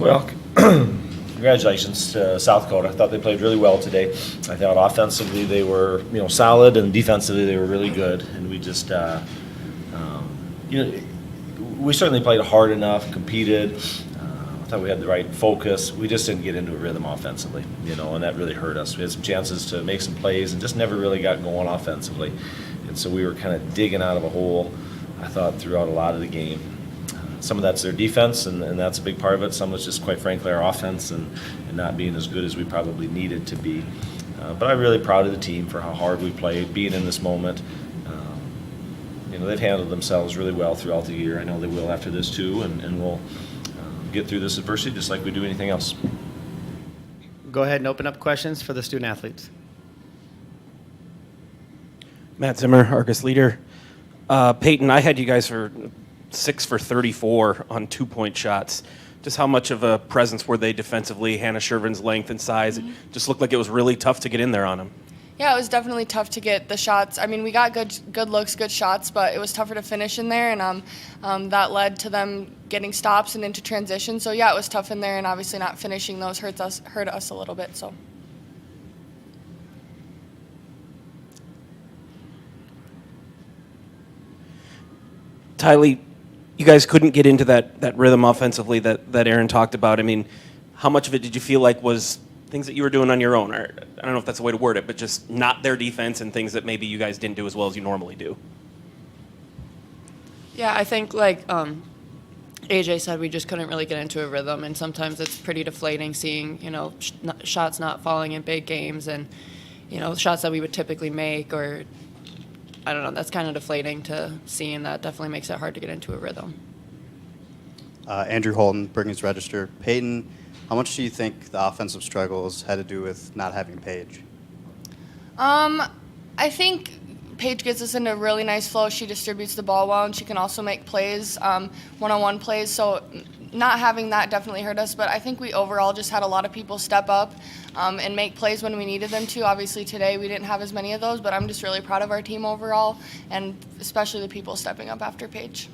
Well, congratulations to South Dakota. I thought they played really well today. I thought offensively they were, solid, and defensively they were really good. And we just, we certainly played hard enough, competed. I thought we had the right focus. We just didn't get into a rhythm offensively, and that really hurt us. We had some chances to make some plays and just never really got going offensively. And so we were kind of digging out of a hole, I thought, throughout a lot of the game. Some of that's their defense, and that's a big part of it. Some was just, quite frankly, our offense and not being as good as we probably needed to be. But I'm really proud of the team for how hard we played, being in this moment. They've handled themselves really well throughout the year. I know they will after this too, and we'll get through this adversity just like we do anything else. Go ahead and open up questions for the student athletes. Matt Zimmer, Argus leader. Paiton, I had you guys for 6 for 34 on 2-point shots. Just how much of a presence were they defensively? Hannah Shervin's length and size. It just looked like it was really tough to get in there on them. Yeah, it was definitely tough to get the shots. I mean, we got good looks, good shots, but it was tougher to finish in there, and that led to them getting stops and into transition. So yeah, it was tough in there, and obviously not finishing those hurt us a little bit. So. Tylee, you guys couldn't get into that rhythm offensively that Aaron talked about. I mean, how much of it did you feel like was things that you were doing on your own? Or, I don't know if that's the way to word it, but just not their defense and things that maybe you guys didn't do as well as you normally do? Yeah, I think like AJ said, we just couldn't really get into a rhythm, and sometimes it's pretty deflating seeing, shots not falling in big games and, shots that we would typically make, or I don't know, that's kind of deflating to see, and that definitely makes it hard to get into a rhythm. Andrew Holton, Brighams Register. Paiton, how much do you think the offensive struggles had to do with not having Paige? I think Paige gets us into a really nice flow. She distributes the ball well, and she can also make plays, one-on-one plays. So not having that definitely hurt us. But I think we overall just had a lot of people step up and make plays when we needed them to. Obviously today we didn't have as many of those, but I'm just really proud of our team overall, and especially the people stepping up after Paige.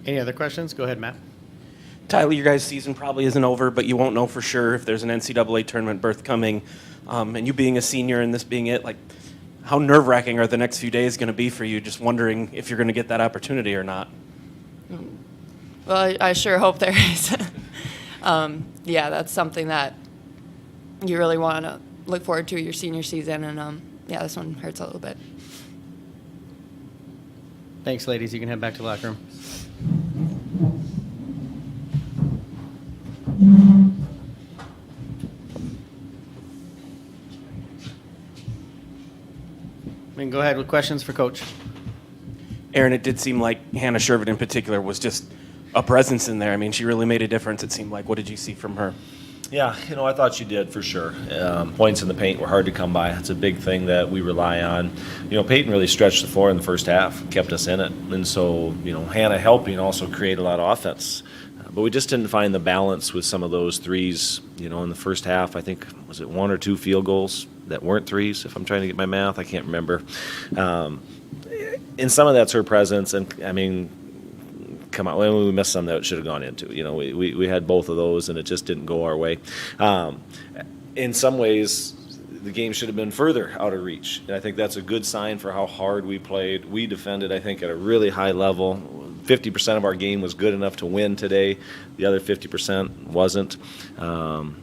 Any other questions? Go ahead, Matt. Tylee, your guys' season probably isn't over, but you won't know for sure if there's an NCAA tournament berth coming. And you being a senior and this being it, like, how nerve-wracking are the next few days going to be for you, just wondering if you're going to get that opportunity or not? Well, I sure hope there is. Yeah, that's something that you really want to look forward to your senior season, and yeah, this one hurts a little bit. Thanks, ladies. You can head back to the locker room. We can go ahead with questions for Coach. Aaron, it did seem like Hannah Shervin in particular was just a presence in there. I mean, she really made a difference, it seemed like. What did you see from her? Yeah, I thought she did for sure. Points in the paint were hard to come by. It's a big thing that we rely on. Peyton really stretched the floor in the first half, kept us in it. And so, Hannah helping also create a lot of offense. But we just didn't find the balance with some of those threes. In the first half, I think, was it 1 or 2 field goals that weren't threes, if I'm trying to get my math? I can't remember. And some of that's her presence. And, I mean, come on, we missed some that it should have gone into. We had both of those, and it just didn't go our way. In some ways, the game should have been further out of reach. And I think that's a good sign for how hard we played. We defended, I think, at a really high level. 50% of our game was good enough to win today. The other 50% wasn't.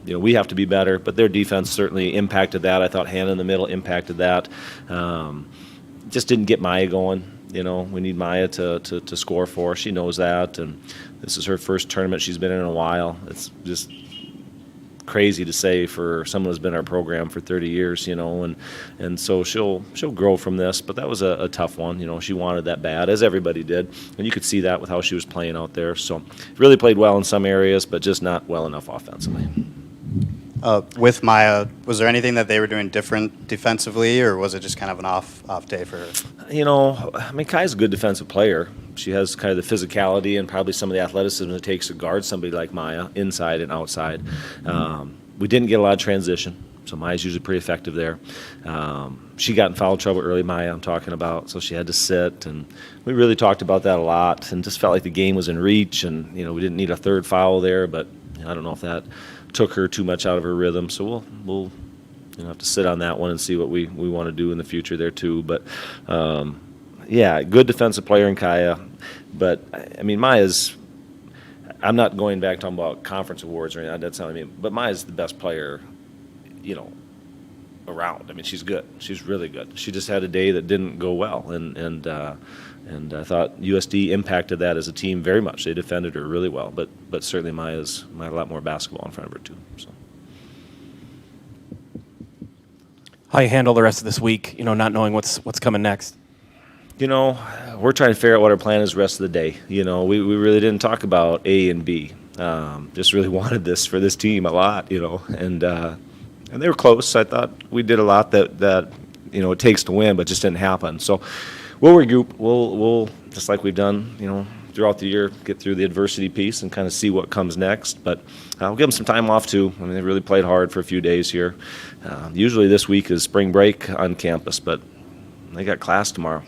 We have to be better, but their defense certainly impacted that. I thought Hannah in the middle impacted that. Just didn't get Maya going. We need Maya to score for. She knows that, and this is her first tournament she's been in a while. It's just crazy to say for someone who's been in our program for 30 years, and so she'll grow from this. But that was a tough one. She wanted that bad, as everybody did, and you could see that with how she was playing out there. So really played well in some areas, but just not well enough offensively. With Maya, was there anything that they were doing different defensively, or was it just kind of an off day for her? Kai's a good defensive player. She has kind of the physicality and probably some of the athleticism it takes to guard somebody like Maya, inside and outside. We didn't get a lot of transition, so Maya's usually pretty effective there. She got in foul trouble early, Maya, I'm talking about, so she had to sit, and we really talked about that a lot and just felt like the game was in reach, and we didn't need a third foul there, but I don't know if that took her too much out of her rhythm. So we'll have to sit on that one and see what we want to do in the future there too. But yeah, good defensive player in Kaya. But I mean, Maya's. I'm not going back talking about conference awards or anything. That's not what I mean. But Maya's the best player, around. I mean, she's good. She's really good. She just had a day that didn't go well, and I thought USD impacted that as a team very much. They defended her really well, but certainly Maya's a lot more basketball in front of her too. So. How you handle the rest of this week? Not knowing what's coming next. We're trying to figure out what our plan is the rest of the day. We really didn't talk about A and B. Just really wanted this for this team a lot, and they were close. I thought we did a lot that it takes to win, but just didn't happen. So we'll regroup. We'll just like we've done, throughout the year, get through the adversity piece and kind of see what comes next. But we'll give them some time off too. I mean, they really played hard for a few days here. Usually this week is spring break on campus, but they got class tomorrow.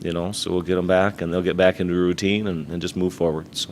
So we'll get them back, and they'll get back into a routine and just move forward. So.